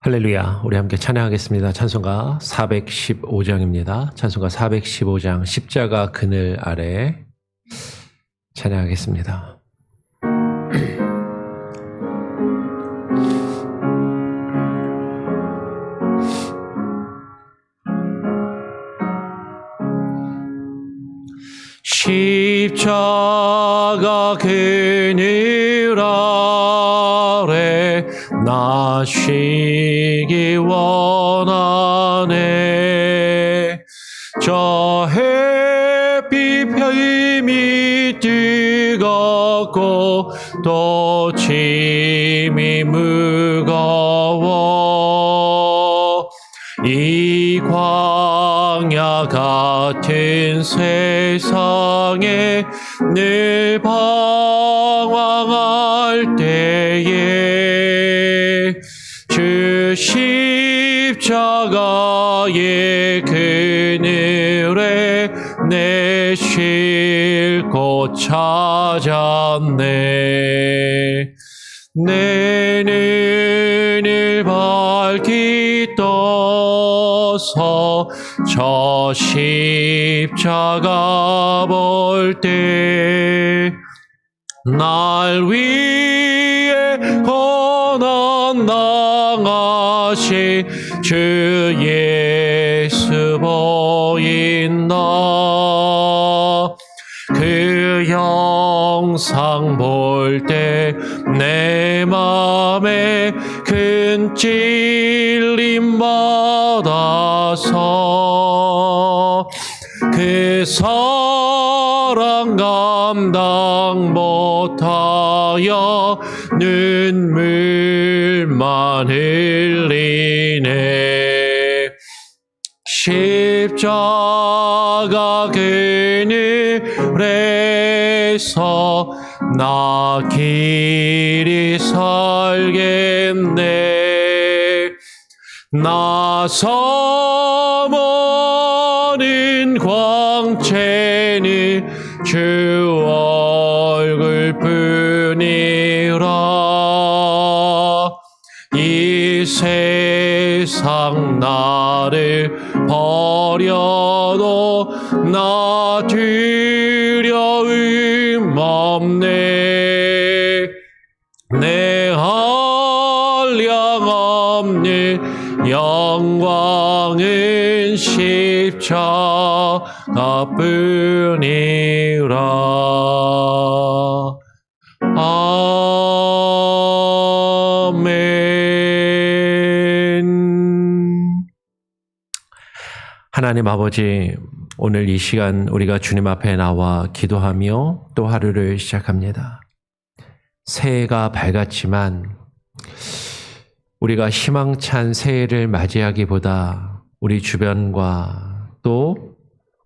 할렐루야. 우리 함께 찬양하겠습니다. 찬송가 415장입니다. 찬송가 415장 십자가 그늘 아래 찬양하겠습니다. 십자가 그늘 아래 나 쉬기 원하네. 저 햇빛 힘이 뜨겁고 또 짐이 무거워 이 광야 같은 세상에 늘 방황할 때에 주 십자가의 그늘에 내 쉴 곳 찾았네. 내 눈을 밝히 떠서 저 십자가 볼 때 날 위해 고난 당하신 주 예수 보인다. 그 영상 볼 때 내 맘에 큰 찔림 받아서 그 사랑 감당 못하여 눈물만 흘리네. 십자가 그늘에서 나 길이 살겠네. 나 섬오는 광채는 주 얼굴뿐이라. 이 세상 나를 버려도 나 두려움 없네. 내 한량 없는 영광은 십자가뿐이라. 아멘. 하나님 아버지, 오늘 이 시간 우리가 주님 앞에 나와 기도하며 또 하루를 시작합니다. 새해가 밝았지만 우리가 희망찬 새해를 맞이하기보다 우리 주변과 또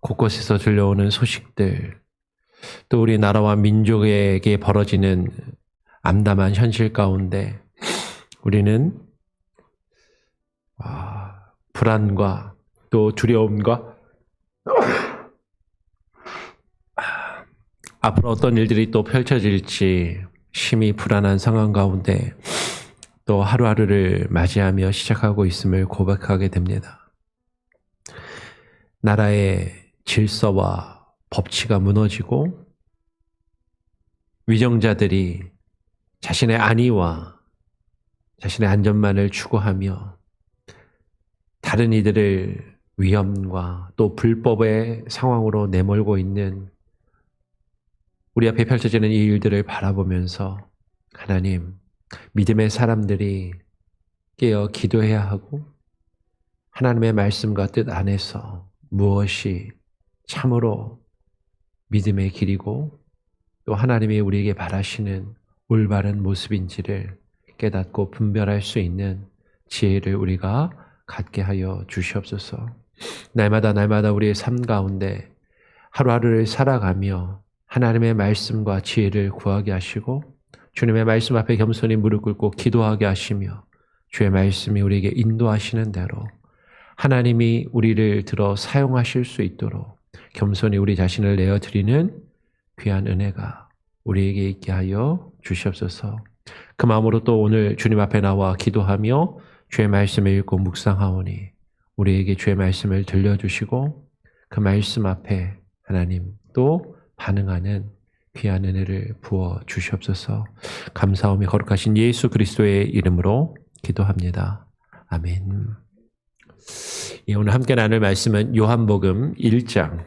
곳곳에서 들려오는 소식들, 또 우리 나라와 민족에게 벌어지는 암담한 현실 가운데 우리는 불안과 또 두려움과 앞으로 어떤 일들이 또 펼쳐질지 심히 불안한 상황 가운데 또 하루하루를 맞이하며 시작하고 있음을 고백하게 됩니다. 나라의 질서와 법치가 무너지고 위정자들이 자신의 안위와 자신의 안전만을 추구하며 다른 이들을 위험과 또 불법의 상황으로 내몰고 있는 우리 앞에 펼쳐지는 이 일들을 바라보면서 하나님, 믿음의 사람들이 깨어 기도해야 하고 하나님의 말씀과 뜻 안에서 무엇이 참으로 믿음의 길이고 또 하나님이 우리에게 바라시는 올바른 모습인지를 깨닫고 분별할 수 있는 지혜를 우리가 갖게 하여 주시옵소서. 날마다 우리의 삶 가운데 하루하루를 살아가며 하나님의 말씀과 지혜를 구하게 하시고 주님의 말씀 앞에 겸손히 무릎 꿇고 기도하게 하시며 주의 말씀이 우리에게 인도하시는 대로 하나님이 우리를 들어 사용하실 수 있도록 겸손히 우리 자신을 내어드리는 귀한 은혜가 우리에게 있게 하여 주시옵소서. 그 마음으로 또 오늘 주님 앞에 나와 기도하며 주의 말씀을 읽고 묵상하오니 우리에게 주의 말씀을 들려주시고 그 말씀 앞에 하나님 또 반응하는 귀한 은혜를 부어 주시옵소서. 감사하며 거룩하신 예수 그리스도의 이름으로 기도합니다. 아멘. 오늘 함께 나눌 말씀은 요한복음 1장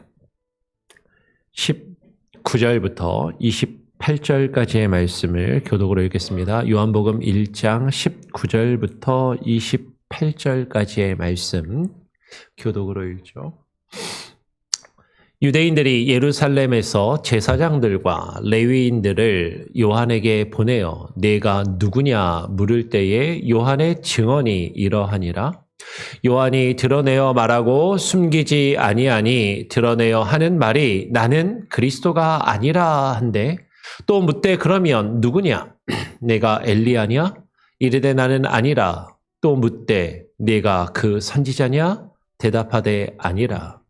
19절부터 28절까지의 말씀을 교독으로 읽겠습니다. 요한복음 1장 19절부터 28절까지의 말씀 교독으로 읽죠. 유대인들이 예루살렘에서 제사장들과 레위인들을 요한에게 보내어 네가 누구냐 물을 때에 요한의 증언이 이러하니라. 요한이 드러내어 말하고 숨기지 아니하니 드러내어 하는 말이 나는 그리스도가 아니라 한데 또 묻되 그러면 누구냐? 내가 엘리야냐? 이르되 나는 아니라. 또 묻되 내가 그 선지자냐? 대답하되 아니라.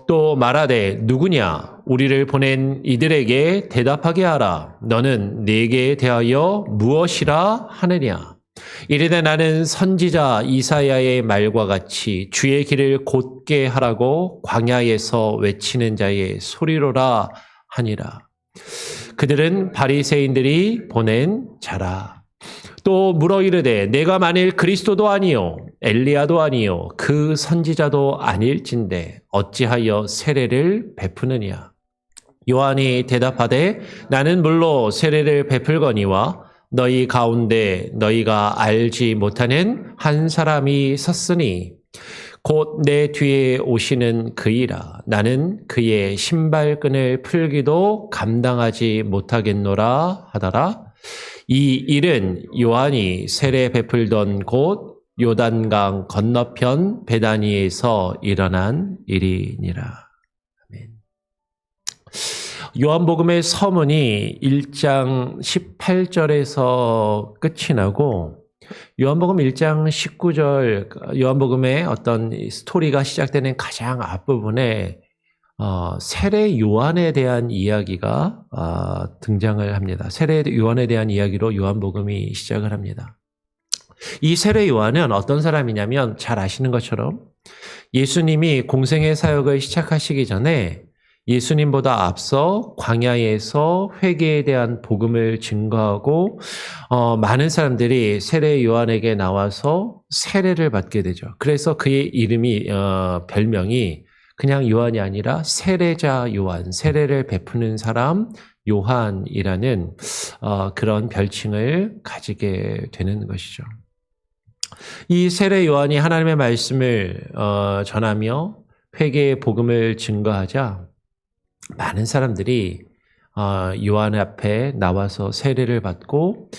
또 말하되 누구냐? 우리를 보낸 이들에게 대답하게 하라. 너는 내게 대하여 무엇이라 하느냐? 이르되 나는 선지자 이사야의 말과 같이 주의 길을 곧게 하라고 광야에서 외치는 자의 소리로라 하니라. 그들은 바리새인들이 보낸 자라. 또 물어 이르되 내가 만일 그리스도도 아니요 엘리야도 아니요 그 선지자도 아닐진데 어찌하여 세례를 베푸느냐? 요한이 대답하되 나는 물로 세례를 베풀거니와 너희 가운데 너희가 알지 못하는 한 사람이 섰으니 곧 내 뒤에 오시는 그이라. 나는 그의 신발끈을 풀기도 감당하지 못하겠노라 하더라. 이 일은 요한이 세례 베풀던 곳 요단강 건너편 베다니에서 일어난 일이니라. 아멘. 요한복음의 서문이 1장 18절에서 끝이 나고 요한복음 1장 19절 요한복음의 어떤 스토리가 시작되는 가장 앞부분에 세례 요한에 대한 이야기가 등장을 합니다. 세례 요한에 대한 이야기로 요한복음이 시작을 합니다. 이 세례 요한은 어떤 사람이냐면 잘 아시는 것처럼 예수님이 공생의 사역을 시작하시기 전에 예수님보다 앞서 광야에서 회개에 대한 복음을 증거하고 많은 사람들이 세례 요한에게 나와서 세례를 받게 되죠. 그래서 그의 이름이 별명이 그냥 요한이 아니라 세례자 요한, 세례를 베푸는 사람 요한이라는 그런 별칭을 가지게 되는 것이죠. 이 세례 요한이 하나님의 말씀을 전하며 회개의 복음을 증거하자 많은 사람들이 요한 앞에 나와서 세례를 받고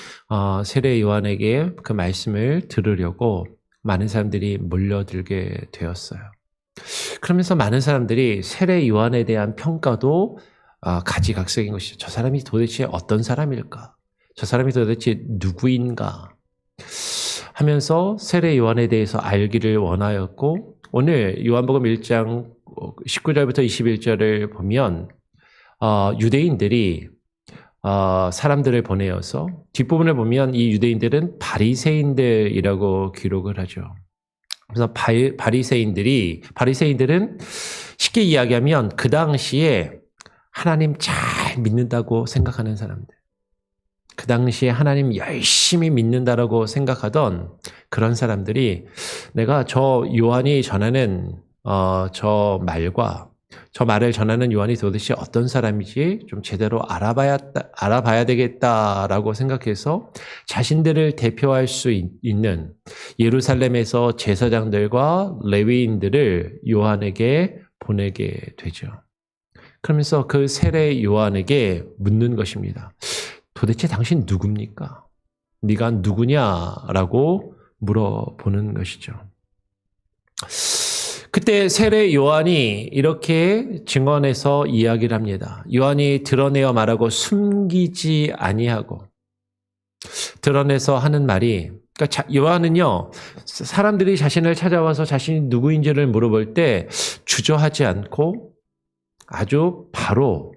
세례 요한에게 그 말씀을 들으려고 많은 사람들이 몰려들게 되었어요. 그러면서 많은 사람들이 세례 요한에 대한 평가도 가지각색인 것이죠. 저 사람이 도대체 어떤 사람일까? 저 사람이 도대체 누구인가? 하면서 세례 요한에 대해서 알기를 원하였고 오늘 요한복음 1장 19절부터 21절을 보면 유대인들이 사람들을 보내어서 뒷부분을 보면 이 유대인들은 바리새인들이라고 기록을 하죠. 그래서 바리새인들은 쉽게 이야기하면 그 당시에 하나님 잘 믿는다고 생각하는 사람들. 그 당시에 하나님 열심히 믿는다라고 생각하던 그런 사람들이 내가 저 요한이 전하는 저 말을 전하는 요한이 도대체 어떤 사람이지 좀 제대로 알아봐야 되겠다라고 생각해서 자신들을 대표할 수 있는 예루살렘에서 제사장들과 레위인들을 요한에게 보내게 되죠. 그러면서 그 세례 요한에게 묻는 것입니다. 도대체 당신 누굽니까? 네가 누구냐라고 물어보는 것이죠. 그때 세례 요한이 이렇게 증언해서 이야기를 합니다. 요한이 드러내어 말하고 숨기지 아니하고 드러내서 하는 말이 그러니까 요한은요 사람들이 자신을 찾아와서 자신이 누구인지를 물어볼 때 주저하지 않고 아주 바로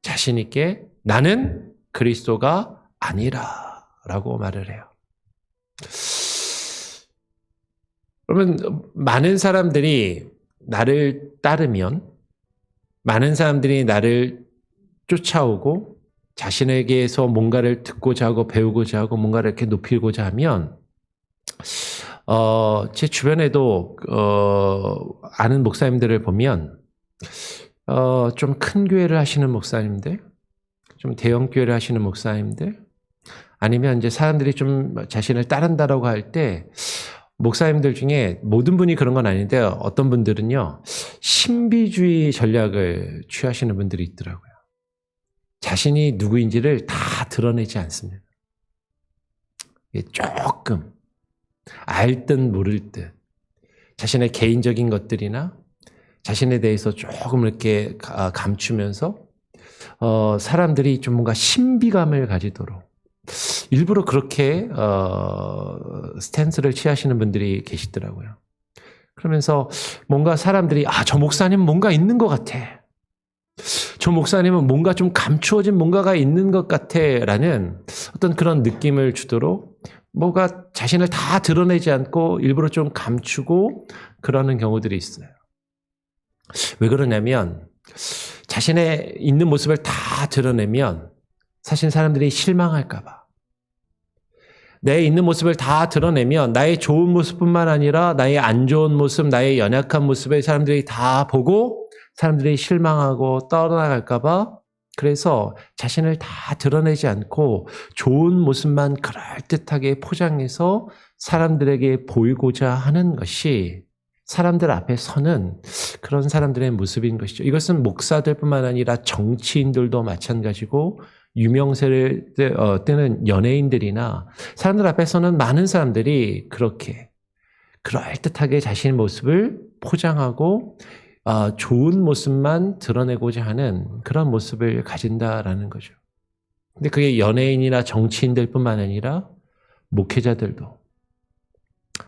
자신 있게 나는 그리스도가 아니라라고 말을 해요. 여러분, 많은 사람들이 나를 따르면, 많은 사람들이 나를 쫓아오고 자신에게서 뭔가를 듣고자 하고 배우고자 하고 뭔가를 이렇게 높이고자 하면 제 주변에도 아는 목사님들을 보면 좀 큰 교회를 하시는 목사님들, 좀 대형 교회를 하시는 목사님들, 아니면 이제 사람들이 좀 자신을 따른다라고 할 때 목사님들 중에 모든 분이 그런 건 아닌데 어떤 분들은요 신비주의 전략을 취하시는 분들이 있더라고요. 자신이 누구인지를 다 드러내지 않습니다. 조금 알 듯 모를 듯 자신의 개인적인 것들이나 자신에 대해서 조금 이렇게 감추면서 사람들이 좀 뭔가 신비감을 가지도록 일부러 그렇게 스탠스를 취하시는 분들이 계시더라고요. 그러면서 뭔가 사람들이 저 목사님은 뭔가 있는 것 같아. 저 목사님은 뭔가 좀 감추어진 뭔가가 있는 것 같아 라는 어떤 그런 느낌을 주도록 뭐가 자신을 다 드러내지 않고 일부러 좀 감추고 그러는 경우들이 있어요. 왜 그러냐면 자신의 있는 모습을 다 드러내면 사실 사람들이 실망할까 봐. 내 있는 모습을 다 드러내면 나의 좋은 모습뿐만 아니라 나의 안 좋은 모습, 나의 연약한 모습을 사람들이 다 보고 사람들이 실망하고 떠나갈까 봐. 그래서 자신을 다 드러내지 않고 좋은 모습만 그럴듯하게 포장해서 사람들에게 보이고자 하는 것이 사람들 앞에 서는 그런 사람들의 모습인 것이죠. 이것은 목사들뿐만 아니라 정치인들도 마찬가지고 유명세를 뜨는 연예인들이나 사람들 앞에서는 많은 사람들이 그렇게 그럴듯하게 자신의 모습을 포장하고 좋은 모습만 드러내고자 하는 그런 모습을 가진다라는 거죠. 근데 그게 연예인이나 정치인들뿐만 아니라 목회자들도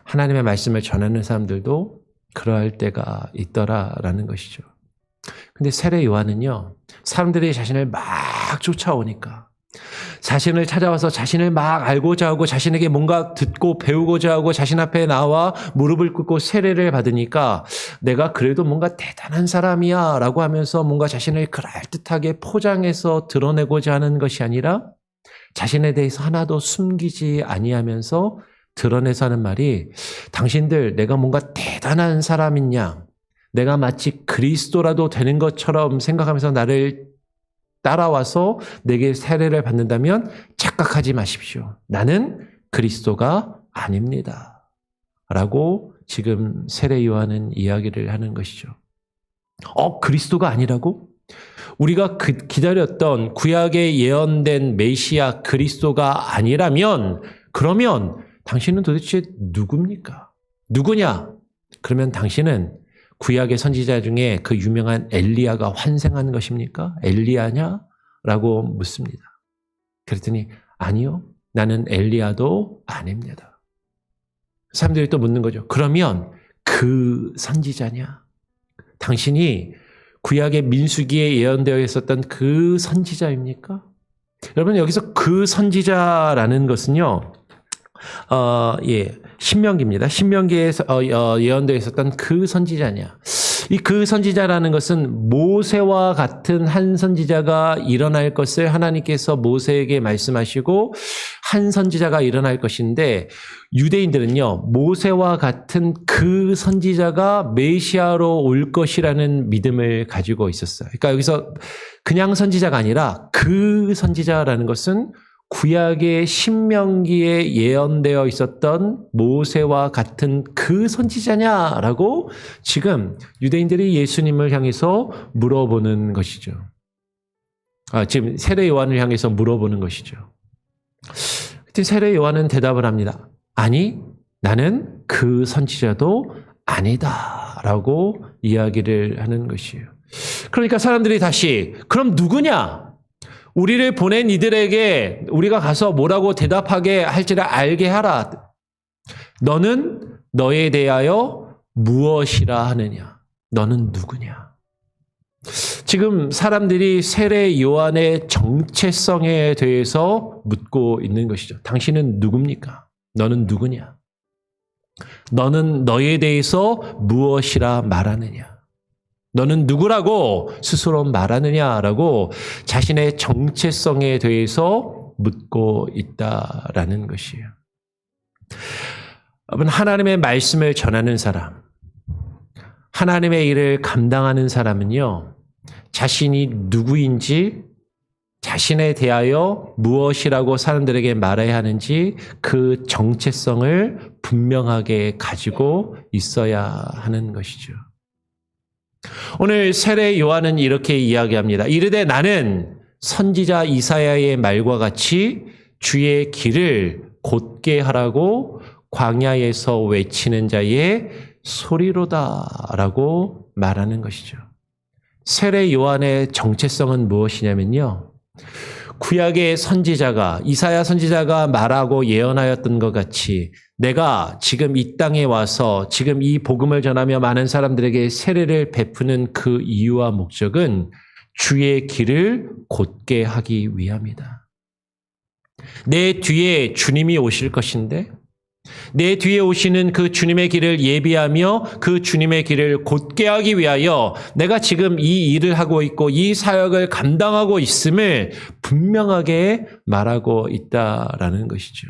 하나님의 말씀을 전하는 사람들도 그러할 때가 있더라라는 것이죠. 근데 세례 요한은요, 사람들이 자신을 막 쫓아오니까 자신을 찾아와서 자신을 막 알고자 하고 자신에게 뭔가 듣고 배우고자 하고 자신 앞에 나와 무릎을 꿇고 세례를 받으니까 내가 그래도 뭔가 대단한 사람이야 라고 하면서 뭔가 자신을 그럴듯하게 포장해서 드러내고자 하는 것이 아니라 자신에 대해서 하나도 숨기지 아니하면서 드러내서 하는 말이 당신들 내가 뭔가 대단한 사람인 양 내가 마치 그리스도라도 되는 것처럼 생각하면서 나를 따라와서 내게 세례를 받는다면 착각하지 마십시오. 나는 그리스도가 아닙니다. 라고 지금 세례 요한은 이야기를 하는 것이죠. 그리스도가 아니라고? 우리가 기다렸던 구약에 예언된 메시아 그리스도가 아니라면 그러면 당신은 도대체 누굽니까? 누구냐? 그러면 당신은 구약의 선지자 중에 그 유명한 엘리야가 환생한 것입니까? 엘리야냐? 라고 묻습니다. 그랬더니 아니요. 나는 엘리야도 아닙니다. 사람들이 또 묻는 거죠. 그러면 그 선지자냐? 당신이 구약의 민수기에 예언되어 있었던 그 선지자입니까? 여러분 여기서 그 선지자라는 것은요. 신명기입니다. 신명기에서 예언되어 있었던 그 선지자냐. 이 그 선지자라는 것은 모세와 같은 한 선지자가 일어날 것을 하나님께서 모세에게 말씀하시고 한 선지자가 일어날 것인데 유대인들은요. 모세와 같은 그 선지자가 메시아로 올 것이라는 믿음을 가지고 있었어요. 그러니까 여기서 그냥 선지자가 아니라 그 선지자라는 것은 구약의 신명기에 예언되어 있었던 모세와 같은 그 선지자냐라고 지금 유대인들이 예수님을 향해서 물어보는 것이죠. 지금 세례 요한을 향해서 물어보는 것이죠. 그때 세례 요한은 대답을 합니다. 아니, 나는 그 선지자도 아니다라고 이야기를 하는 것이에요. 그러니까 사람들이 다시 그럼 누구냐? 우리를 보낸 이들에게 우리가 가서 뭐라고 대답하게 할지를 알게 하라. 너는 너에 대하여 무엇이라 하느냐? 너는 누구냐? 지금 사람들이 세례 요한의 정체성에 대해서 묻고 있는 것이죠. 당신은 누굽니까? 너는 누구냐? 너는 너에 대해서 무엇이라 말하느냐? 너는 누구라고 스스로 말하느냐라고 자신의 정체성에 대해서 묻고 있다라는 것이에요. 여러분, 하나님의 말씀을 전하는 사람, 하나님의 일을 감당하는 사람은요, 자신이 누구인지, 자신에 대하여 무엇이라고 사람들에게 말해야 하는지 그 정체성을 분명하게 가지고 있어야 하는 것이죠. 오늘 세례 요한은 이렇게 이야기합니다. 이르되 나는 선지자 이사야의 말과 같이 주의 길을 곧게 하라고 광야에서 외치는 자의 소리로다라고 말하는 것이죠. 세례 요한의 정체성은 무엇이냐면요, 구약의 선지자가, 이사야 선지자가 말하고 예언하였던 것 같이 내가 지금 이 땅에 와서 지금 이 복음을 전하며 많은 사람들에게 세례를 베푸는 그 이유와 목적은 주의 길을 곧게 하기 위함이다. 내 뒤에 주님이 오실 것인데 내 뒤에 오시는 그 주님의 길을 예비하며 그 주님의 길을 곧게 하기 위하여 내가 지금 이 일을 하고 있고 이 사역을 감당하고 있음을 분명하게 말하고 있다라는 것이죠.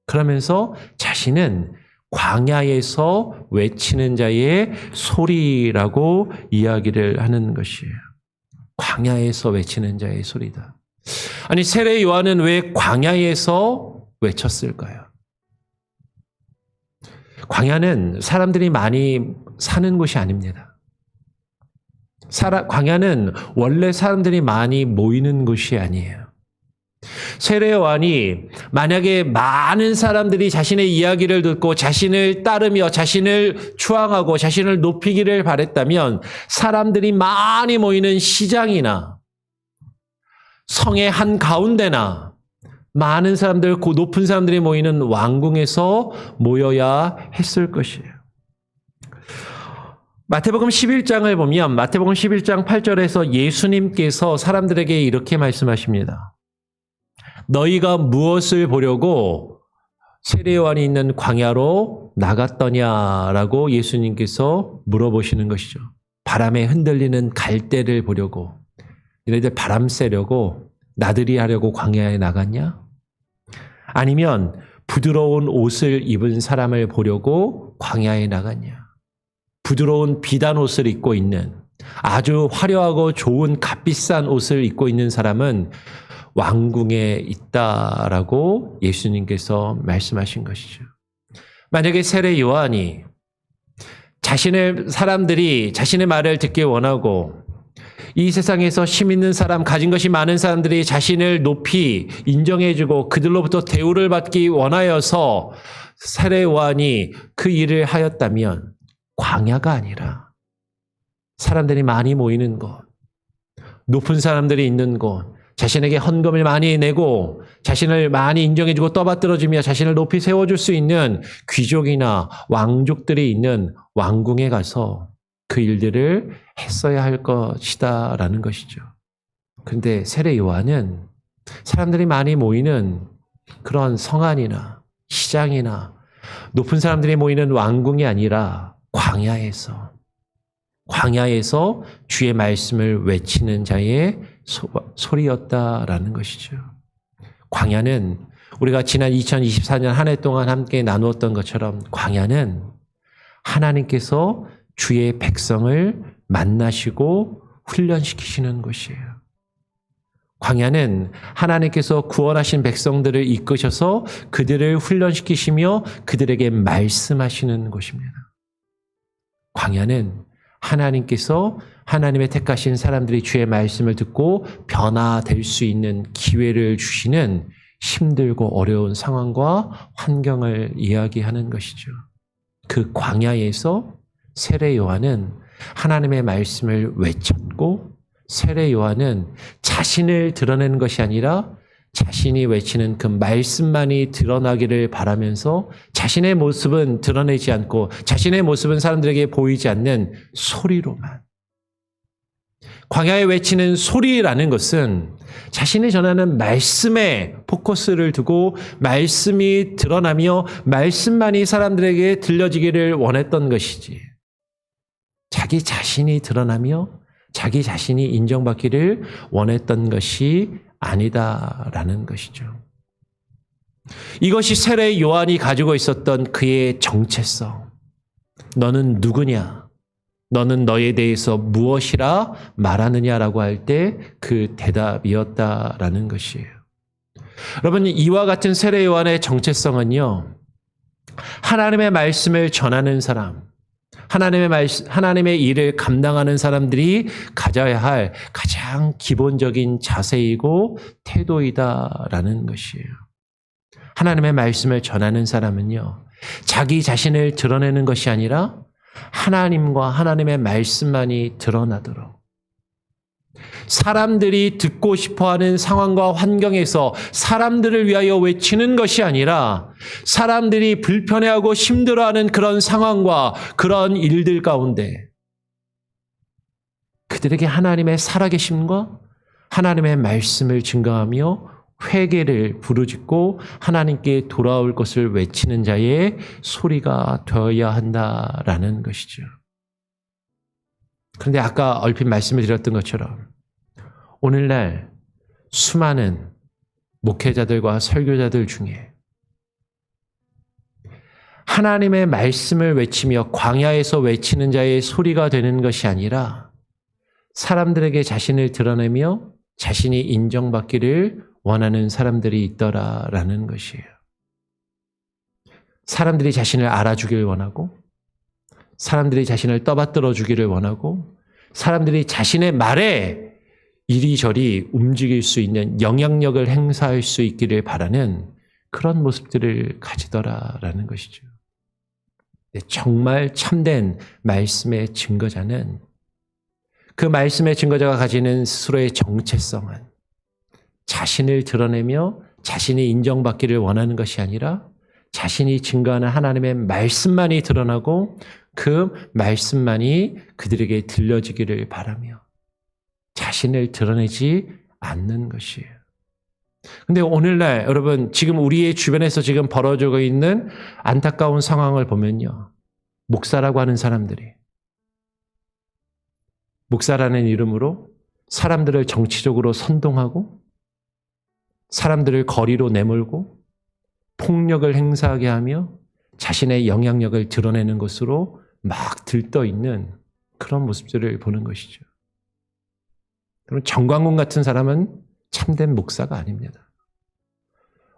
그러면서 자신은 광야에서 외치는 자의 소리라고 이야기를 하는 것이에요. 광야에서 외치는 자의 소리다. 아니, 세례 요한은 왜 광야에서 외쳤을까요? 광야는 사람들이 많이 사는 곳이 아닙니다. 광야는 원래 사람들이 많이 모이는 곳이 아니에요. 세례 요한이 만약에 많은 사람들이 자신의 이야기를 듣고 자신을 따르며 자신을 추앙하고 자신을 높이기를 바랬다면 사람들이 많이 모이는 시장이나 성의 한가운데나 많은 사람들, 높은 사람들이 모이는 왕궁에서 모여야 했을 것이에요. 마태복음 11장을 보면 마태복음 11장 8절에서 예수님께서 사람들에게 이렇게 말씀하십니다. 너희가 무엇을 보려고 세례 요한이 있는 광야로 나갔더냐라고 예수님께서 물어보시는 것이죠. 바람에 흔들리는 갈대를 보려고, 너희들 바람 쐬려고 나들이 하려고 광야에 나갔냐? 아니면 부드러운 옷을 입은 사람을 보려고 광야에 나갔냐? 부드러운 비단 옷을 입고 있는, 아주 화려하고 좋은 값비싼 옷을 입고 있는 사람은 왕궁에 있다라고 예수님께서 말씀하신 것이죠. 만약에 세례 요한이 사람들이 자신의 말을 듣기 원하고 이 세상에서 힘 있는 사람, 가진 것이 많은 사람들이 자신을 높이 인정해주고 그들로부터 대우를 받기 원하여서 세례 요한이 그 일을 하였다면 광야가 아니라 사람들이 많이 모이는 곳, 높은 사람들이 있는 곳, 자신에게 헌금을 많이 내고 자신을 많이 인정해주고 떠받들어주며 자신을 높이 세워줄 수 있는 귀족이나 왕족들이 있는 왕궁에 가서 그 일들을 했어야 할 것이다 라는 것이죠. 그런데 세례 요한은 사람들이 많이 모이는 그런 성안이나 시장이나 높은 사람들이 모이는 왕궁이 아니라 광야에서 주의 말씀을 외치는 자의 소리였다라는 것이죠. 광야는 우리가 지난 2024년 한 해 동안 함께 나누었던 것처럼 광야는 하나님께서 주의 백성을 만나시고 훈련시키시는 곳이에요. 광야는 하나님께서 구원하신 백성들을 이끄셔서 그들을 훈련시키시며 그들에게 말씀하시는 곳입니다. 광야는 하나님께서 하나님의 택하신 사람들이 주의 말씀을 듣고 변화될 수 있는 기회를 주시는 힘들고 어려운 상황과 환경을 이야기하는 것이죠. 그 광야에서 세례 요한은 하나님의 말씀을 외쳤고 세례 요한은 자신을 드러내는 것이 아니라 자신이 외치는 그 말씀만이 드러나기를 바라면서 자신의 모습은 드러내지 않고 자신의 모습은 사람들에게 보이지 않는 소리로만, 광야에 외치는 소리라는 것은 자신이 전하는 말씀에 포커스를 두고 말씀이 드러나며 말씀만이 사람들에게 들려지기를 원했던 것이지, 자기 자신이 드러나며 자기 자신이 인정받기를 원했던 것이 아니다라는 것이죠. 이것이 세례 요한이 가지고 있었던 그의 정체성. 너는 누구냐? 너는 너에 대해서 무엇이라 말하느냐라고 할 때 그 대답이었다라는 것이에요. 여러분, 이와 같은 세례 요한의 정체성은요, 하나님의 말씀을 전하는 사람, 하나님의 일을 감당하는 사람들이 가져야 할 가장 기본적인 자세이고 태도이다라는 것이에요. 하나님의 말씀을 전하는 사람은요, 자기 자신을 드러내는 것이 아니라 하나님과 하나님의 말씀만이 드러나도록, 사람들이 듣고 싶어하는 상황과 환경에서 사람들을 위하여 외치는 것이 아니라 사람들이 불편해하고 힘들어하는 그런 상황과 그런 일들 가운데 그들에게 하나님의 살아계심과 하나님의 말씀을 증거하며 회개를 부르짖고 하나님께 돌아올 것을 외치는 자의 소리가 되어야 한다라는 것이죠. 그런데 아까 얼핏 말씀을 드렸던 것처럼 오늘날 수많은 목회자들과 설교자들 중에 하나님의 말씀을 외치며 광야에서 외치는 자의 소리가 되는 것이 아니라 사람들에게 자신을 드러내며 자신이 인정받기를 원하는 사람들이 있더라라는 것이에요. 사람들이 자신을 알아주길 원하고, 사람들이 자신을 떠받들어 주기를 원하고, 사람들이 자신의 말에 이리저리 움직일 수 있는 영향력을 행사할 수 있기를 바라는 그런 모습들을 가지더라라는 것이죠. 정말 참된 말씀의 증거자는 그 말씀의 증거자가 가지는 스스로의 정체성은 자신을 드러내며 자신이 인정받기를 원하는 것이 아니라 자신이 증거하는 하나님의 말씀만이 드러나고 그 말씀만이 그들에게 들려지기를 바라며 자신을 드러내지 않는 것이에요. 근데 오늘날 여러분, 지금 우리의 주변에서 지금 벌어지고 있는 안타까운 상황을 보면요, 목사라고 하는 사람들이 목사라는 이름으로 사람들을 정치적으로 선동하고 사람들을 거리로 내몰고 폭력을 행사하게 하며 자신의 영향력을 드러내는 것으로 막 들떠있는 그런 모습들을 보는 것이죠. 그럼 정광훈 같은 사람은 참된 목사가 아닙니다.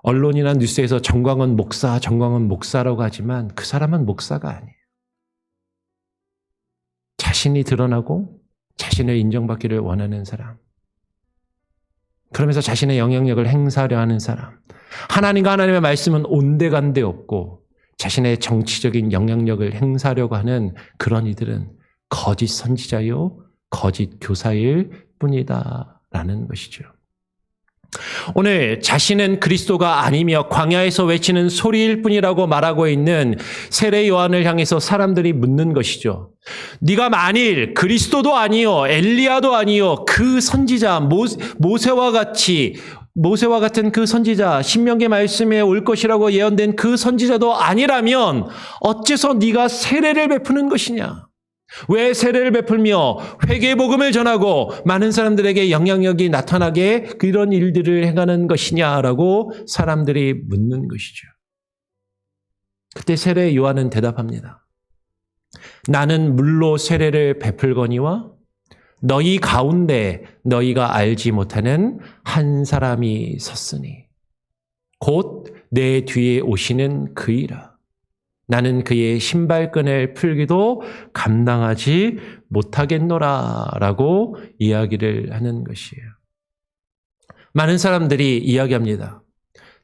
언론이나 뉴스에서 정광훈 목사라고 하지만 그 사람은 목사가 아니에요. 자신이 드러나고 자신을 인정받기를 원하는 사람, 그러면서 자신의 영향력을 행사하려 하는 사람, 하나님과 하나님의 말씀은 온데간데 없고 자신의 정치적인 영향력을 행사하려고 하는 그런 이들은 거짓 선지자요 거짓 교사일 뿐이다라는 것이죠. 오늘 자신은 그리스도가 아니며 광야에서 외치는 소리일 뿐이라고 말하고 있는 세례 요한을 향해서 사람들이 묻는 것이죠. 네가 만일 그리스도도 아니요 엘리야도 아니요 그 선지자 모세와 같은 그 선지자, 신명기 말씀에 올 것이라고 예언된 그 선지자도 아니라면 어째서 네가 세례를 베푸는 것이냐? 왜 세례를 베풀며 회개 복음을 전하고 많은 사람들에게 영향력이 나타나게 그런 일들을 행하는 것이냐라고 사람들이 묻는 것이죠. 그때 세례 요한은 대답합니다. 나는 물로 세례를 베풀거니와 너희 가운데 너희가 알지 못하는 한 사람이 섰으니 곧 내 뒤에 오시는 그이라. 나는 그의 신발끈을 풀기도 감당하지 못하겠노라 라고 이야기를 하는 것이에요. 많은 사람들이 이야기합니다.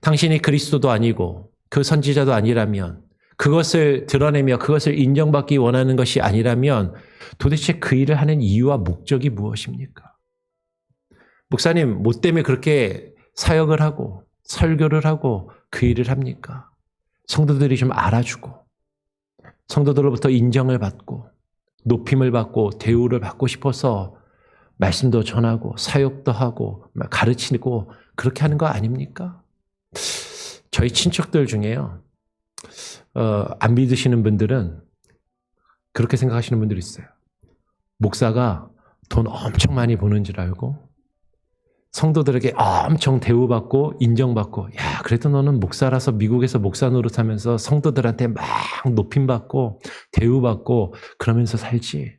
당신이 그리스도도 아니고 그 선지자도 아니라면, 그것을 드러내며 그것을 인정받기 원하는 것이 아니라면 도대체 그 일을 하는 이유와 목적이 무엇입니까? 목사님, 뭐 때문에 그렇게 사역을 하고 설교를 하고 그 일을 합니까? 성도들이 좀 알아주고 성도들로부터 인정을 받고 높임을 받고 대우를 받고 싶어서 말씀도 전하고 사역도 하고 가르치고 그렇게 하는 거 아닙니까? 저희 친척들 중에요. 안 믿으시는 분들은 그렇게 생각하시는 분들이 있어요. 목사가 돈 엄청 많이 버는 줄 알고 성도들에게 엄청 대우받고 인정받고, 야, 그래도 너는 목사라서 미국에서 목사 노릇하면서 성도들한테 막 높임받고 대우받고 그러면서 살지.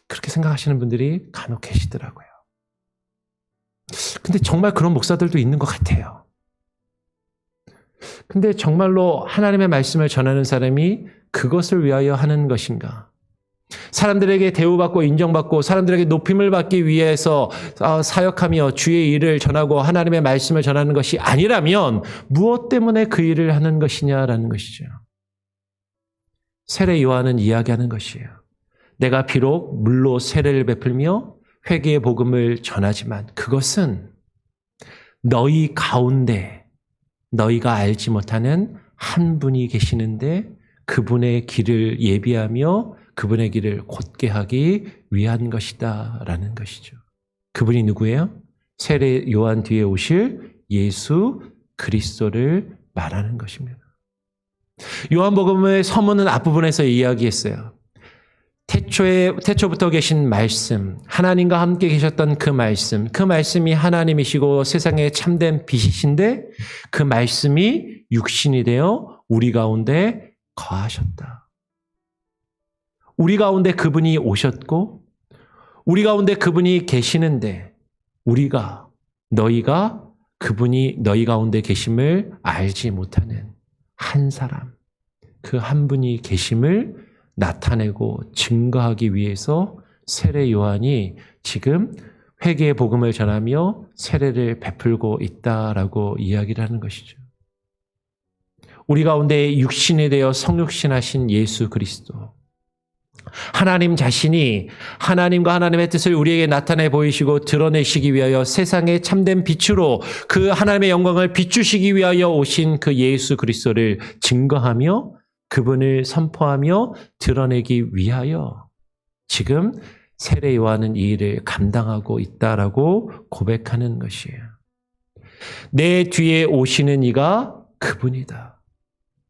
그렇게 생각하시는 분들이 간혹 계시더라고요. 근데 정말 그런 목사들도 있는 것 같아요. 근데 정말로 하나님의 말씀을 전하는 사람이 그것을 위하여 하는 것인가? 사람들에게 대우받고 인정받고 사람들에게 높임을 받기 위해서 사역하며 주의 일을 전하고 하나님의 말씀을 전하는 것이 아니라면 무엇 때문에 그 일을 하는 것이냐라는 것이죠. 세례 요한은 이야기하는 것이에요. 내가 비록 물로 세례를 베풀며 회개의 복음을 전하지만 그것은 너희 가운데 너희가 알지 못하는 한 분이 계시는데 그분의 길을 예비하며 그분의 길을 곧게 하기 위한 것이다 라는 것이죠. 그분이 누구예요? 세례 요한 뒤에 오실 예수 그리스도를 말하는 것입니다. 요한복음의 서문은 앞부분에서 이야기했어요. 태초부터 계신 말씀, 하나님과 함께 계셨던 그 말씀이 하나님이시고 세상에 참된 빛이신데 그 말씀이 육신이 되어 우리 가운데 거하셨다. 우리 가운데 그분이 오셨고 우리 가운데 그분이 계시는데 너희가 그분이 너희 가운데 계심을 알지 못하는 한 사람, 그 한 분이 계심을 나타내고 증거하기 위해서 세례 요한이 지금 회개의 복음을 전하며 세례를 베풀고 있다라고 이야기를 하는 것이죠. 우리 가운데 육신이 되어 성육신하신 예수 그리스도, 하나님 자신이 하나님과 하나님의 뜻을 우리에게 나타내 보이시고 드러내시기 위하여 세상에 참된 빛으로 그 하나님의 영광을 비추시기 위하여 오신 그 예수 그리스도를 증거하며 그분을 선포하며 드러내기 위하여 지금 세례 요한은 이 일을 감당하고 있다라고 고백하는 것이에요. 내 뒤에 오시는 이가 그분이다.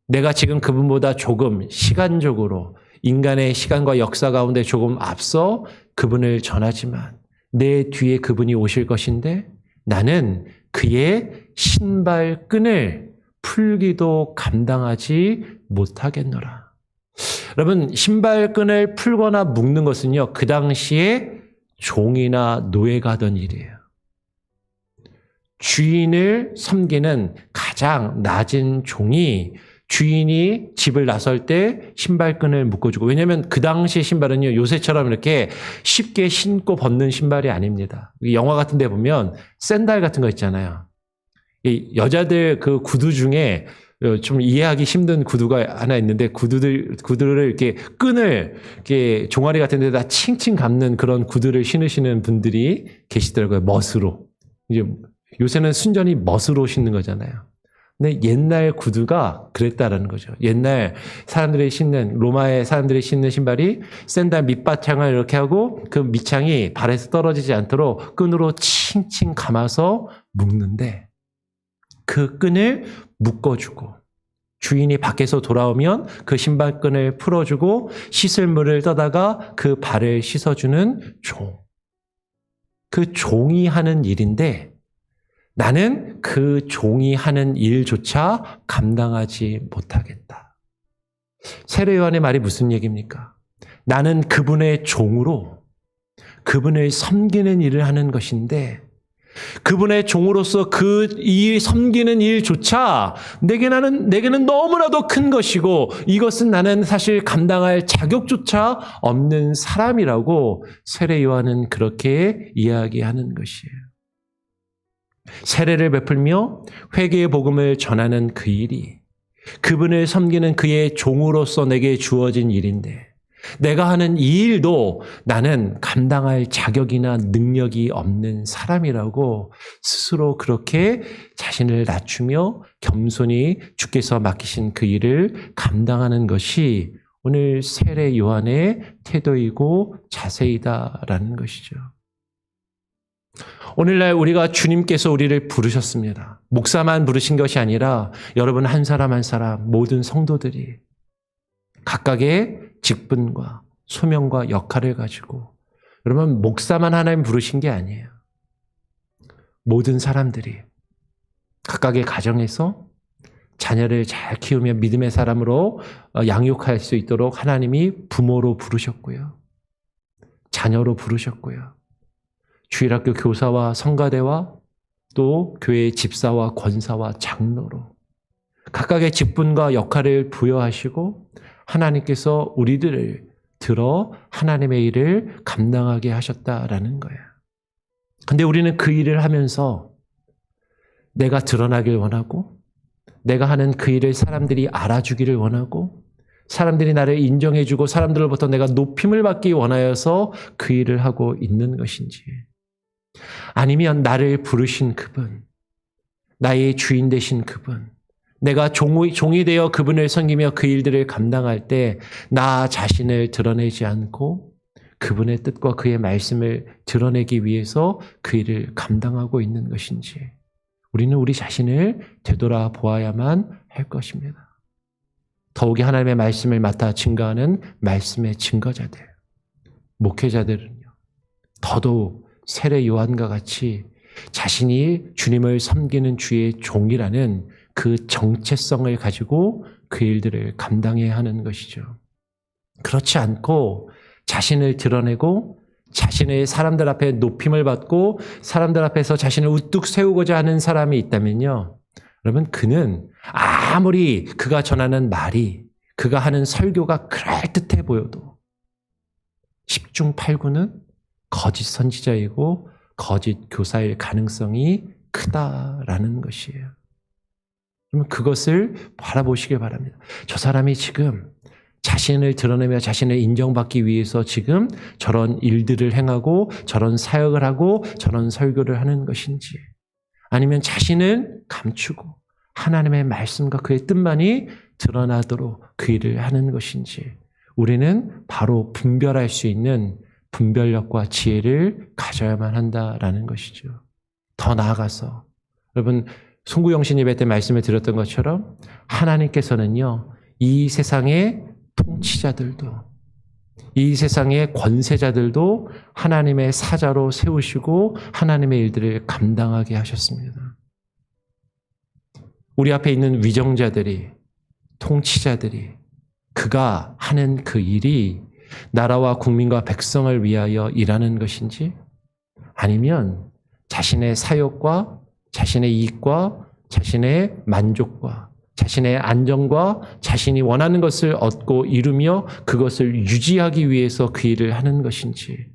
내가 지금 그분보다 조금 시간적으로 인간의 시간과 역사 가운데 조금 앞서 그분을 전하지만 내 뒤에 그분이 오실 것인데 나는 그의 신발끈을 풀기도 감당하지 못하겠노라. 여러분, 신발끈을 풀거나 묶는 것은요, 그 당시에 종이나 노예가 하던 일이에요. 주인을 섬기는 가장 낮은 종이 주인이 집을 나설 때 신발끈을 묶어주고, 왜냐하면 그 당시의 신발은요, 요새처럼 이렇게 쉽게 신고 벗는 신발이 아닙니다. 영화 같은 데 보면 샌들 같은 거 있잖아요. 여자들 그 구두 중에 좀 이해하기 힘든 구두가 하나 있는데 구두를 이렇게 끈을 이렇게 종아리 같은 데다 칭칭 감는 그런 구두를 신으시는 분들이 계시더라고요. 멋으로. 이제 요새는 순전히 멋으로 신는 거잖아요. 근데 옛날 구두가 그랬다라는 거죠. 옛날 사람들이 신는, 로마의 사람들이 신는 신발이 샌들 밑바탕을 이렇게 하고 그 밑창이 발에서 떨어지지 않도록 끈으로 칭칭 감아서 묶는데 그 끈을 묶어주고 주인이 밖에서 돌아오면 그 신발끈을 풀어주고 씻을 물을 떠다가 그 발을 씻어주는 종. 그 종이 하는 일인데 나는 그 종이 하는 일조차 감당하지 못하겠다. 세례 요한의 말이 무슨 얘기입니까? 나는 그분의 종으로 그분을 섬기는 일을 하는 것인데 그분의 종으로서 그 이 섬기는 일조차 내게는 너무나도 큰 것이고 이것은 나는 사실 감당할 자격조차 없는 사람이라고 세례 요한은 그렇게 이야기하는 것이에요. 세례를 베풀며 회개의 복음을 전하는 그 일이 그분을 섬기는 그의 종으로서 내게 주어진 일인데 내가 하는 이 일도 나는 감당할 자격이나 능력이 없는 사람이라고 스스로 그렇게 자신을 낮추며 겸손히 주께서 맡기신 그 일을 감당하는 것이 오늘 세례 요한의 태도이고 자세이다라는 것이죠. 오늘날 우리가 주님께서 우리를 부르셨습니다. 목사만 부르신 것이 아니라 여러분 한 사람 한 사람 모든 성도들이 각각의 직분과 소명과 역할을 가지고, 여러분 목사만 하나님 부르신 게 아니에요. 모든 사람들이 각각의 가정에서 자녀를 잘 키우며 믿음의 사람으로 양육할 수 있도록 하나님이 부모로 부르셨고요. 자녀로 부르셨고요. 주일학교 교사와 성가대와 또 교회의 집사와 권사와 장로로 각각의 직분과 역할을 부여하시고 하나님께서 우리들을 들어 하나님의 일을 감당하게 하셨다라는 거예요. 근데 우리는 그 일을 하면서 내가 드러나길 원하고, 내가 하는 그 일을 사람들이 알아주기를 원하고, 사람들이 나를 인정해주고 사람들로부터 내가 높임을 받기 원하여서 그 일을 하고 있는 것인지, 아니면 나를 부르신 그분, 나의 주인 되신 그분, 내가 종이 되어 그분을 섬기며 그 일들을 감당할 때 나 자신을 드러내지 않고 그분의 뜻과 그의 말씀을 드러내기 위해서 그 일을 감당하고 있는 것인지, 우리는 우리 자신을 되돌아보아야만 할 것입니다. 더욱이 하나님의 말씀을 맡아 증거하는 말씀의 증거자들, 목회자들은요, 더더욱 세례 요한과 같이 자신이 주님을 섬기는 주의 종이라는 그 정체성을 가지고 그 일들을 감당해야 하는 것이죠. 그렇지 않고 자신을 드러내고 자신의 사람들 앞에 높임을 받고 사람들 앞에서 자신을 우뚝 세우고자 하는 사람이 있다면요, 여러분 그는 아무리 그가 전하는 말이, 그가 하는 설교가 그럴듯해 보여도 10중 8구는 거짓 선지자이고 거짓 교사일 가능성이 크다라는 것이에요. 그러면 그것을 바라보시길 바랍니다. 저 사람이 지금 자신을 드러내며 자신을 인정받기 위해서 지금 저런 일들을 행하고 저런 사역을 하고 저런 설교를 하는 것인지, 아니면 자신을 감추고 하나님의 말씀과 그의 뜻만이 드러나도록 그 일을 하는 것인지, 우리는 바로 분별할 수 있는 분별력과 지혜를 가져야만 한다라는 것이죠. 더 나아가서 여러분 송구영신 예배 때 말씀을 드렸던 것처럼 하나님께서는요, 이 세상의 통치자들도, 이 세상의 권세자들도 하나님의 사자로 세우시고 하나님의 일들을 감당하게 하셨습니다. 우리 앞에 있는 위정자들이, 통치자들이 그가 하는 그 일이 나라와 국민과 백성을 위하여 일하는 것인지, 아니면 자신의 사욕과 자신의 이익과 자신의 만족과 자신의 안정과 자신이 원하는 것을 얻고 이루며 그것을 유지하기 위해서 그 일을 하는 것인지,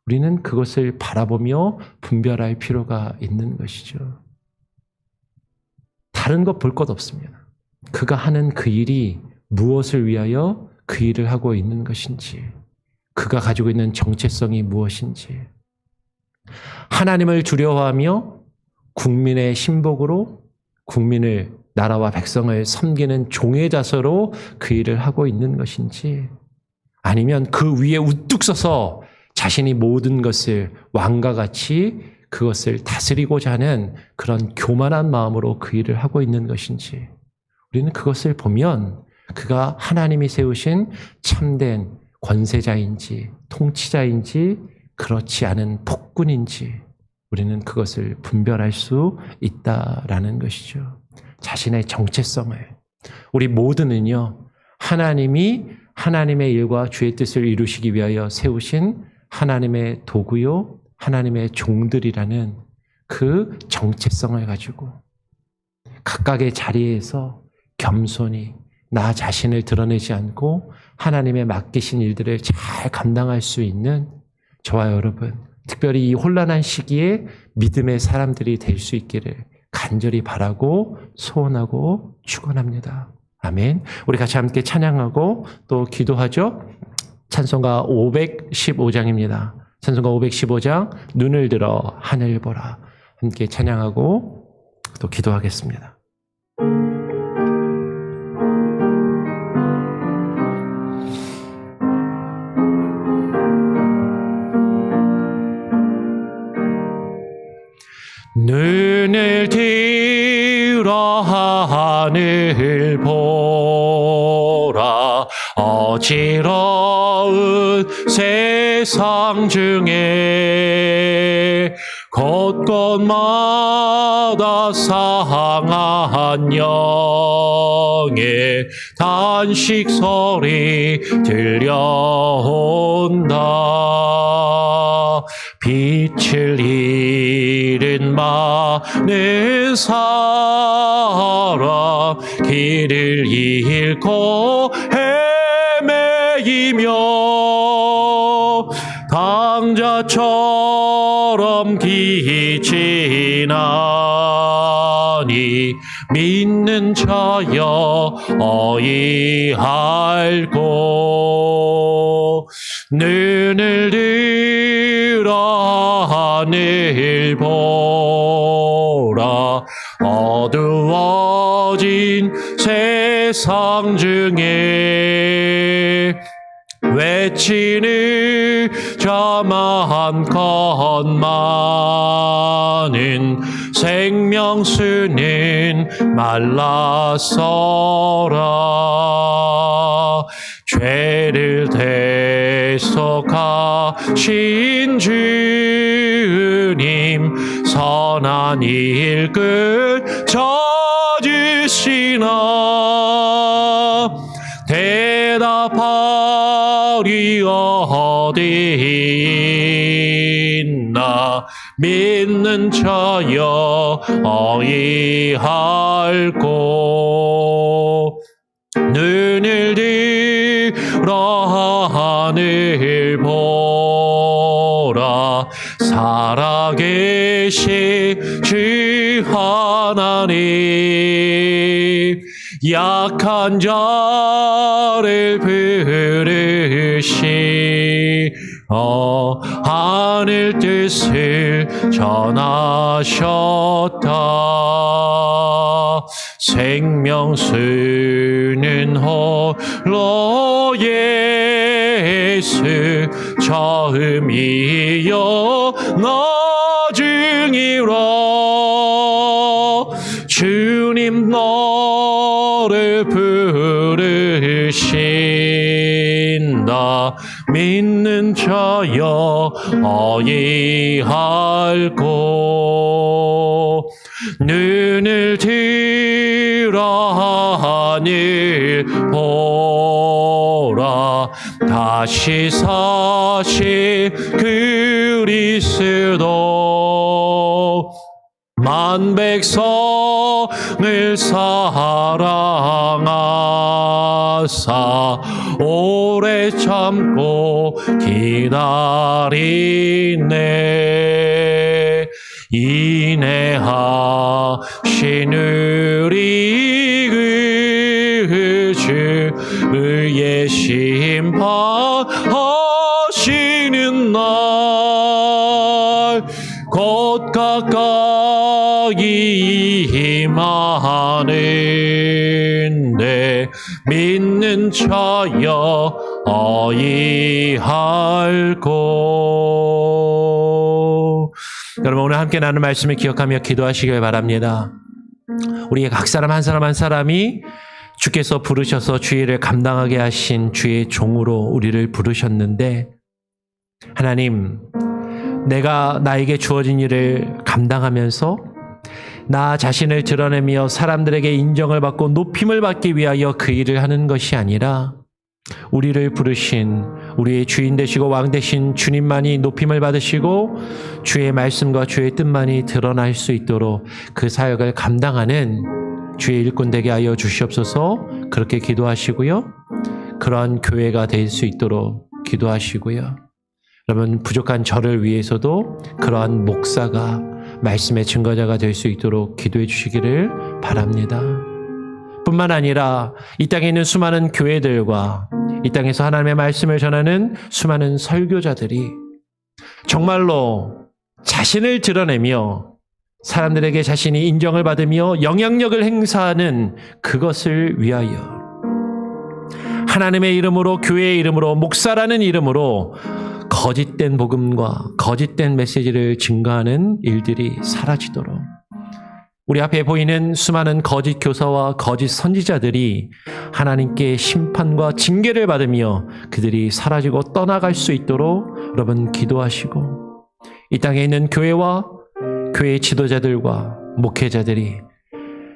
우리는 그것을 바라보며 분별할 필요가 있는 것이죠. 다른 것 볼 것 없습니다. 그가 하는 그 일이 무엇을 위하여 그 일을 하고 있는 것인지, 그가 가지고 있는 정체성이 무엇인지, 하나님을 두려워하며 국민의 신복으로 국민을, 나라와 백성을 섬기는 종의 자세로 그 일을 하고 있는 것인지, 아니면 그 위에 우뚝 서서 자신이 모든 것을 왕과 같이 그것을 다스리고자 하는 그런 교만한 마음으로 그 일을 하고 있는 것인지, 우리는 그것을 보면 그가 하나님이 세우신 참된 권세자인지 통치자인지 그렇지 않은 폭군인지, 우리는 그것을 분별할 수 있다라는 것이죠. 자신의 정체성을, 우리 모두는요, 하나님이 하나님의 일과 주의 뜻을 이루시기 위하여 세우신 하나님의 도구요, 하나님의 종들이라는 그 정체성을 가지고 각각의 자리에서 겸손히 나 자신을 드러내지 않고 하나님의 맡기신 일들을 잘 감당할 수 있는 저와 여러분, 특별히 이 혼란한 시기에 믿음의 사람들이 될 수 있기를 간절히 바라고 소원하고 축원합니다. 아멘. 우리 같이 함께 찬양하고 또 기도하죠. 찬송가 515장입니다. 찬송가 515장 눈을 들어 하늘 보라. 함께 찬양하고 또 기도하겠습니다. 눈을 들어 하늘 보라. 어지러운 세상 중에 곳곳마다 상한 영의 단식 소리 들려온다. 빛을 잃은 많은 사람, 길을 잃고 헤매이며 강자처럼 기지나니 믿는 자여 어이할고. 눈을 들어 하늘 보라. 어두워진 세상 중에 외치는 자만 건많은 생명수는 말랐어라. 죄를 대속하신 주님, 선한 일끝 찾으시나. 대답하리 어디 있나. 믿는 자여 어이할고. 눈을 들어 하늘 보라. 살아계신 주 하나님, 약한 자를 부르시어 하늘 뜻을 전하셨다. 생명수는 홀로 예수, 처음이요 나중이라. 주님 너를 부르신다. 믿는 자여 어이할고. 눈을 들어 하늘 보라. 다시 사신 그리스도, 만 백성을 사랑하사 오래 참고 기다리네. 인내하신 우리 그 주, 의의 심판하시는 날 곧 가까이 임하는데 믿는 자여 어이할고. 여러분, 오늘 함께 나눈 말씀을 기억하며 기도하시길 바랍니다. 우리 각 사람 한 사람 한 사람이 주께서 부르셔서 주의를 감당하게 하신 주의 종으로 우리를 부르셨는데, 하나님, 내가 나에게 주어진 일을 감당하면서 나 자신을 드러내며 사람들에게 인정을 받고 높임을 받기 위하여 그 일을 하는 것이 아니라 우리를 부르신 우리의 주인 되시고 왕 되신 주님만이 높임을 받으시고 주의 말씀과 주의 뜻만이 드러날 수 있도록 그 사역을 감당하는 주의 일꾼 되게 하여 주시옵소서. 그렇게 기도하시고요. 그러한 교회가 될 수 있도록 기도하시고요. 여러분, 부족한 저를 위해서도 그러한 목사가 말씀의 증거자가 될 수 있도록 기도해 주시기를 바랍니다. 뿐만 아니라 이 땅에 있는 수많은 교회들과 이 땅에서 하나님의 말씀을 전하는 수많은 설교자들이 정말로 자신을 드러내며 사람들에게 자신이 인정을 받으며 영향력을 행사하는 그것을 위하여 하나님의 이름으로, 교회의 이름으로, 목사라는 이름으로 거짓된 복음과 거짓된 메시지를 증거하는 일들이 사라지도록 우리 앞에 보이는 수많은 거짓 교사와 거짓 선지자들이 하나님께 심판과 징계를 받으며 그들이 사라지고 떠나갈 수 있도록 여러분 기도하시고, 이 땅에 있는 교회와 교회 지도자들과 목회자들이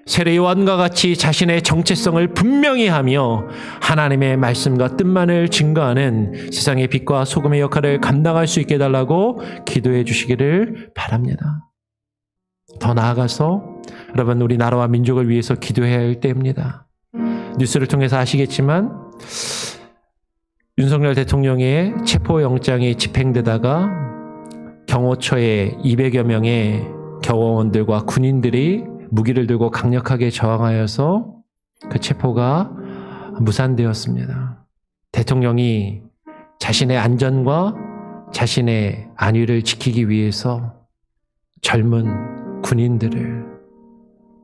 세례 요한과 같이 자신의 정체성을 분명히 하며 하나님의 말씀과 뜻만을 증거하는 세상의 빛과 소금의 역할을 감당할 수 있게 해달라고 기도해 주시기를 바랍니다. 더 나아가서 여러분, 우리 나라와 민족을 위해서 기도해야 할 때입니다. 뉴스를 통해서 아시겠지만 윤석열 대통령의 체포영장이 집행되다가 경호처에 200여 명의 경호원들과 군인들이 무기를 들고 강력하게 저항하여서 그 체포가 무산되었습니다. 대통령이 자신의 안전과 자신의 안위를 지키기 위해서 젊은 군인들을,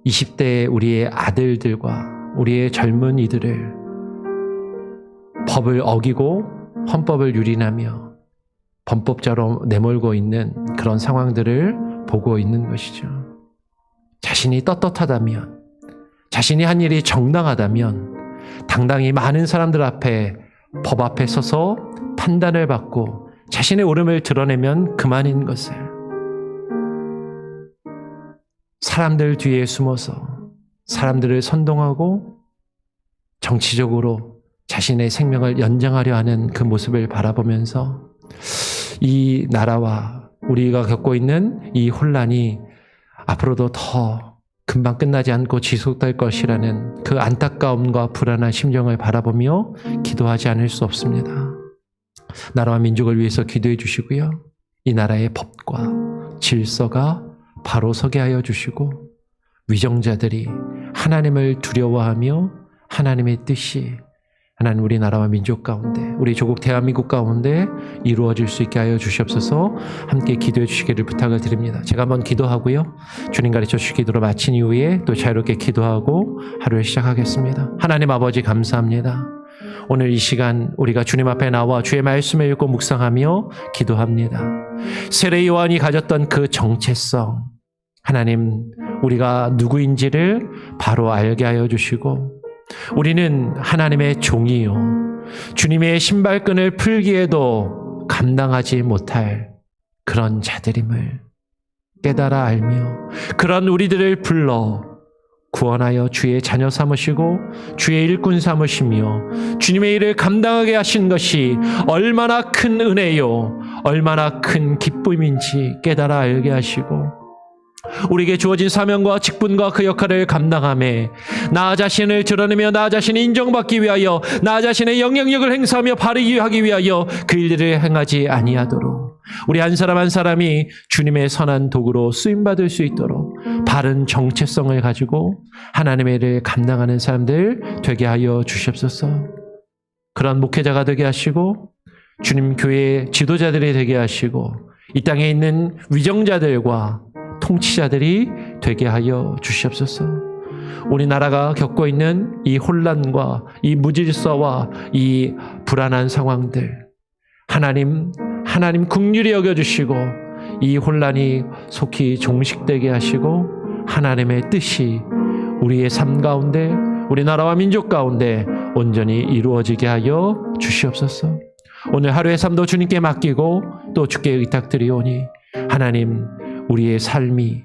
20대 우리의 아들들과 우리의 젊은이들을 법을 어기고 헌법을 유린하며 범법자로 내몰고 있는 그런 상황들을 보고 있는 것이죠. 자신이 떳떳하다면, 자신이 한 일이 정당하다면 당당히 많은 사람들 앞에, 법 앞에 서서 판단을 받고 자신의 옳음을 드러내면 그만인 것을, 사람들 뒤에 숨어서 사람들을 선동하고 정치적으로 자신의 생명을 연장하려 하는 그 모습을 바라보면서 이 나라와 우리가 겪고 있는 이 혼란이 앞으로도 더 금방 끝나지 않고 지속될 것이라는 그 안타까움과 불안한 심정을 바라보며 기도하지 않을 수 없습니다. 나라와 민족을 위해서 기도해 주시고요. 이 나라의 법과 질서가 바로 서게 하여 주시고, 위정자들이 하나님을 두려워하며 하나님의 뜻이 하나님 우리 나라와 민족 가운데, 우리 조국 대한민국 가운데 이루어질 수 있게 하여 주시옵소서. 함께 기도해 주시기를 부탁을 드립니다. 제가 한번 기도하고요, 주님 가르쳐 주실 기도로 마친 이후에 또 자유롭게 기도하고 하루를 시작하겠습니다. 하나님 아버지, 감사합니다. 오늘 이 시간 우리가 주님 앞에 나와 주의 말씀을 읽고 묵상하며 기도합니다. 세례 요한이 가졌던 그 정체성, 하나님 우리가 누구인지를 바로 알게 하여 주시고, 우리는 하나님의 종이요, 주님의 신발끈을 풀기에도 감당하지 못할 그런 자들임을 깨달아 알며, 그런 우리들을 불러 구원하여 주의 자녀 삼으시고 주의 일꾼 삼으시며 주님의 일을 감당하게 하신 것이 얼마나 큰 은혜요, 얼마나 큰 기쁨인지 깨달아 알게 하시고, 우리에게 주어진 사명과 직분과 그 역할을 감당하며 나 자신을 드러내며 나 자신이 인정받기 위하여, 나 자신의 영향력을 행사하며 바르게 하기 위하여 그 일들을 행하지 아니하도록, 우리 한 사람 한 사람이 주님의 선한 도구로 쓰임받을 수 있도록 바른 정체성을 가지고 하나님의 일을 감당하는 사람들 되게 하여 주시옵소서. 그런 목회자가 되게 하시고 주님 교회의 지도자들이 되게 하시고 이 땅에 있는 위정자들과 통치자들이 되게 하여 주시옵소서. 우리나라가 겪고 있는 이 혼란과 이 무질서와 이 불안한 상황들, 하나님 긍휼히 여겨주시고 이 혼란이 속히 종식되게 하시고 하나님의 뜻이 우리의 삶 가운데, 우리나라와 민족 가운데 온전히 이루어지게 하여 주시옵소서. 오늘 하루의 삶도 주님께 맡기고 또 주께 의탁드리오니, 하나님 우리의 삶이,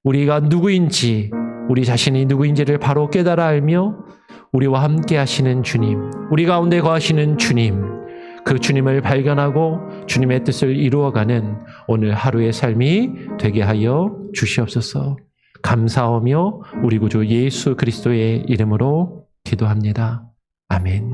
우리가 누구인지, 우리 자신이 누구인지를 바로 깨달아 알며 우리와 함께 하시는 주님, 우리 가운데 거하시는 주님, 그 주님을 발견하고 주님의 뜻을 이루어가는 오늘 하루의 삶이 되게 하여 주시옵소서. 감사하며 우리 구주 예수 그리스도의 이름으로 기도합니다. 아멘.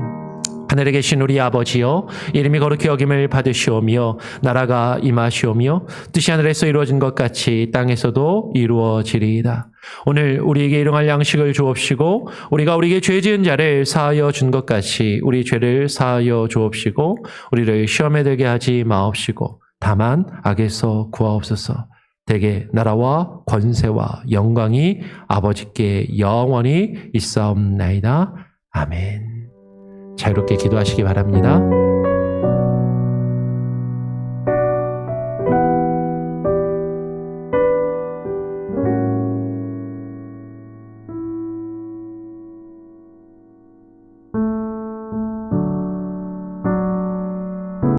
하늘에 계신 우리 아버지여, 이름이 거룩히 여김을 받으시오며 나라가 임하시오며 뜻이 하늘에서 이루어진 것 같이 땅에서도 이루어지리이다. 오늘 우리에게 일용할 양식을 주옵시고 우리가 우리에게 죄 지은 자를 사하여 준 것 같이 우리 죄를 사하여 주옵시고 우리를 시험에 들게 하지 마옵시고 다만 악에서 구하옵소서. 대개 나라와 권세와 영광이 아버지께 영원히 있사옵나이다. 아멘. 자유롭게 기도하시기 바랍니다.